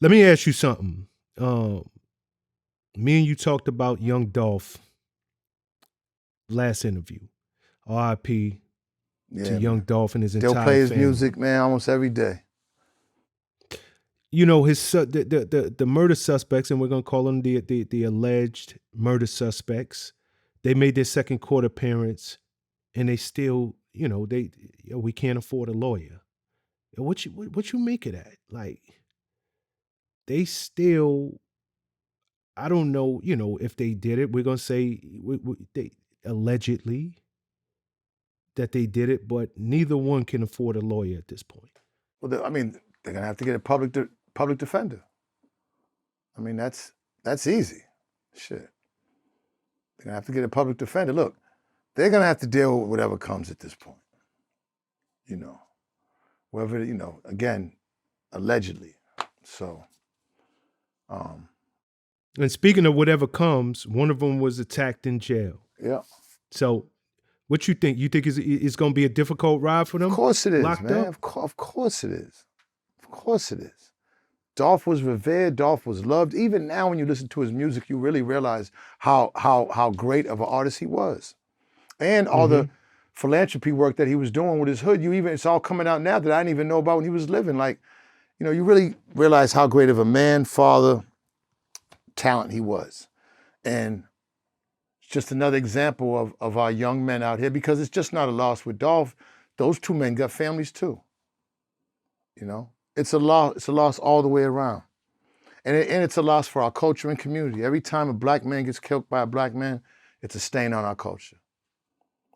Let me ask you something. Me and you talked about Young Dolph last interview. R.I.P. to Yeah, Young man. Dolph and his Still entire play his family. music, man, almost every day. You know the murder suspects, and we're gonna call them the alleged murder suspects. They made their second court appearance, and they still, we can't afford a lawyer. What you make of that? Like they still, I don't know, if they did it. We're gonna say they allegedly that they did it, but neither one can afford a lawyer at this point. Well, I mean, they're gonna have to get a public defender. I mean, that's easy. Shit. They're gonna have to get a public defender. Look, they're gonna have to deal with whatever comes at this point. You know, whether again, allegedly. So, And speaking of whatever comes, one of them was attacked in jail. yeah. So, what you think? You think it's going to be a difficult ride for them? Of course it is, locked man. up? Of course it is. Of course it is. Dolph was revered. Dolph was loved. Even now, when you listen to his music, you really realize how great of an artist he was, and all the philanthropy work that he was doing with his hood. It's all coming out now that I didn't even know about when he was living. Like, you really realize how great of a man, father, talent he was, and it's just another example of our young men out here, because it's just not a loss with Dolph. Those two men got families too. It's a loss. It's a loss all the way around, and it's a loss for our culture and community. Every time a black man gets killed by a black man, it's a stain on our culture,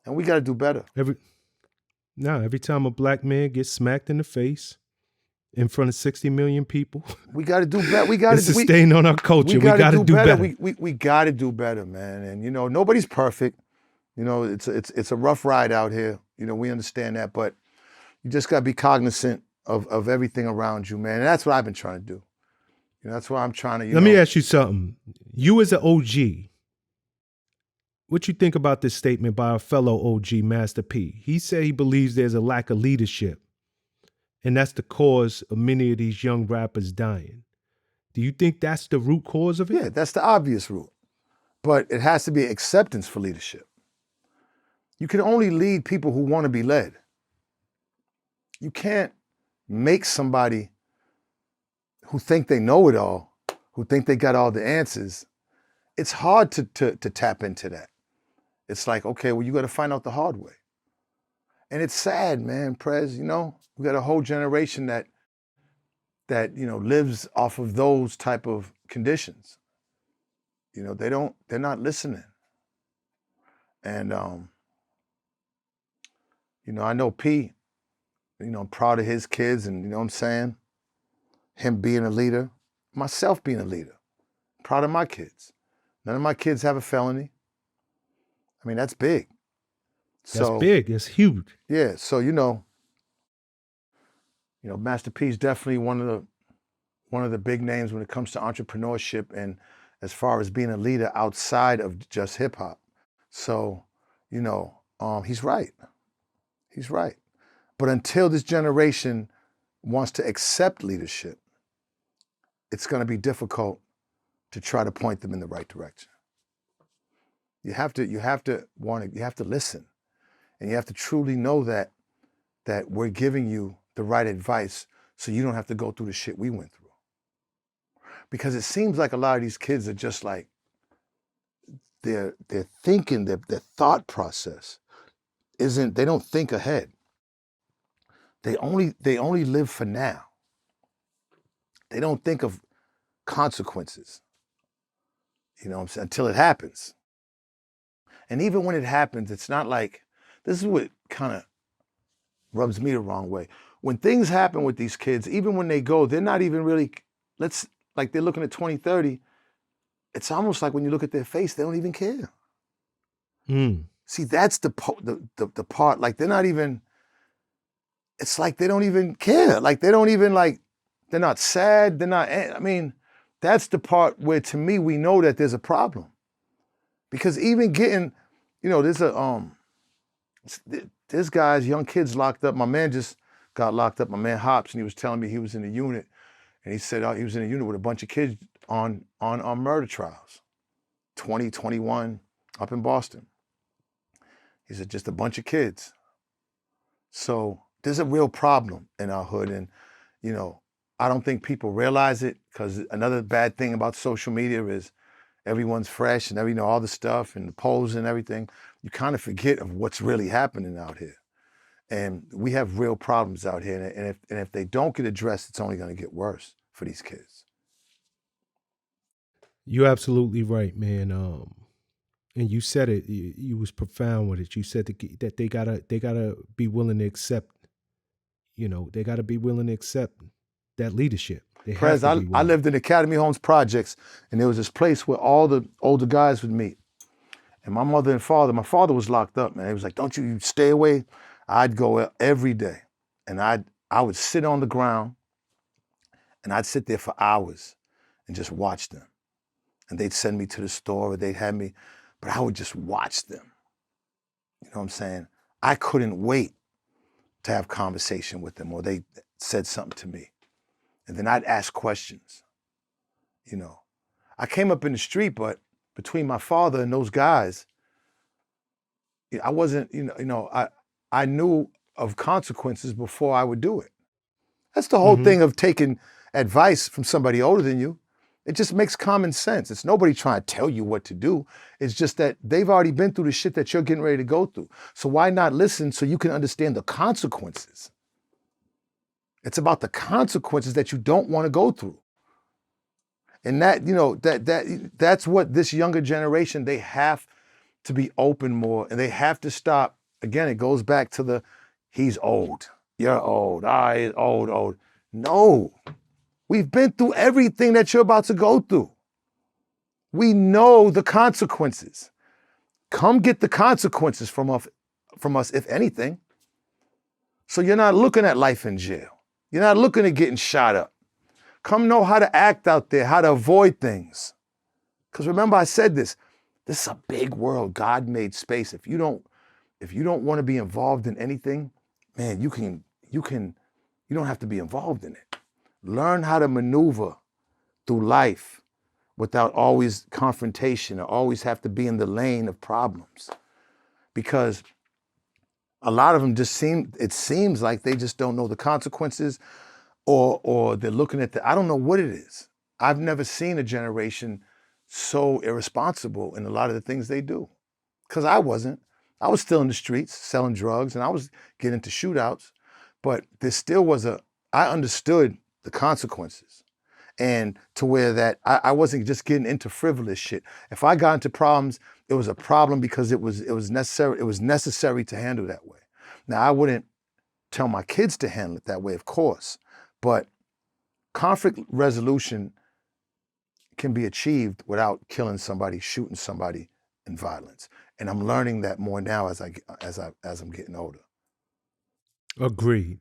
and we got to do better. Every time a black man gets smacked in the face in front of 60 million people, we got to do better. It's a stain on our culture. We got to do better. We got to do better, man. And nobody's perfect. It's a rough ride out here. We understand that, but you just got to be cognizant of everything around you, man. And that's what I've been trying to do. That's why I'm trying to. Let me ask you something. You as an OG, what you think about this statement by our fellow OG, Master P? He said he believes there's a lack of leadership, and that's the cause of many of these young rappers dying. Do you think that's the root cause of it? Yeah, that's the obvious root. But it has to be acceptance for leadership. You can only lead people who want to be led. You can't make somebody who think they know it all, who think they got all the answers. It's hard to tap into that. It's like, okay, well, you got to find out the hard way. And it's sad, man, Prez, we got a whole generation that lives off of those type of conditions. They're not listening. And, I know P, I'm proud of his kids, and you know what I'm saying? Him being a leader, myself being a leader. I'm proud of my kids. None of my kids have a felony. I mean, that's big. That's big. It's huge. Yeah. So, Master P is definitely one of the big names when it comes to entrepreneurship and as far as being a leader outside of just hip hop. So, he's right. He's right. But until this generation wants to accept leadership, it's going to be difficult to try to point them in the right direction. You have to listen, and you have to truly know that we're giving you the right advice so you don't have to go through the shit we went through. Because it seems like a lot of these kids are just like, they're thinking, their thought process they don't think ahead. They only live for now. They don't think of consequences, until it happens. And even when it happens, it's not like, this is what kind of rubs me the wrong way. When things happen with these kids, even when they go, they're not even really, they're looking at 2030. It's almost like when you look at their face, they don't even care. See, that's the part, like they're not even, it's like they don't even care. Like they don't even they're not sad. They're not, I mean, that's the part where to me, we know that there's a problem. Because even getting, there's guys, young kids locked up. My man just got locked up, my man Hops, and he was telling me he was in the unit And he said he was in a unit with a bunch of kids on murder trials, 20, 21, up in Boston. He said, just a bunch of kids. So there's a real problem in our hood. And, you know, I don't think people realize it, because another bad thing about social media is everyone's fresh and all the stuff and the polls and everything. You kind of forget of what's really happening out here. And we have real problems out here. And if they don't get addressed, it's only going to get worse for these kids. You're absolutely right, man. And you said it. You was profound with it. You said that they gotta be willing to accept. You know, they gotta be willing to accept that leadership. They have Prez, to be I willing. lived in Academy Homes Projects, and there was this place where all the older guys would meet. And my mother and father, my father was locked up, man. He was like, don't you stay away. I'd go every day, and I would sit on the ground, and I'd sit there for hours and just watch them. And they'd send me to the store, or they'd have me, but I would just watch them. You know what I'm saying? I couldn't wait to have conversation with them, or they said something to me. And then I'd ask questions. You know, I came up in the street, but between my father and those guys, I wasn't, I knew of consequences before I would do it. That's the whole thing of taking advice from somebody older than you. It just makes common sense. It's nobody trying to tell you what to do. It's just that they've already been through the shit that you're getting ready to go through. So why not listen so you can understand the consequences? It's about the consequences that you don't want to go through. And that, that's what this younger generation, they have to be open more, and they have to stop. Again, it goes back to he's old, you're old, he's old. No, we've been through everything that you're about to go through. We know the consequences. Come get the consequences from us, if anything. So you're not looking at life in jail. You're not looking at getting shot up. Come know how to act out there, how to avoid things. Because remember, I said this is a big world. God made space. If you don't want to be involved in anything, man, you don't have to be involved in it. Learn how to maneuver through life without always confrontation, or always have to be in the lane of problems. Because a lot of them it seems like they just don't know the consequences, or they're looking at I don't know what it is. I've never seen a generation so irresponsible in a lot of the things they do. Because I wasn't. I was still in the streets selling drugs, and I was getting into shootouts, but there still was I understood the consequences. And to where that I wasn't just getting into frivolous shit. If I got into problems, it was a problem because it was necessary. It was necessary to handle that way. Now, I wouldn't tell my kids to handle it that way, of course, but conflict resolution can be achieved without killing somebody, shooting somebody in violence. And I'm learning that more now as I'm getting older. Agreed.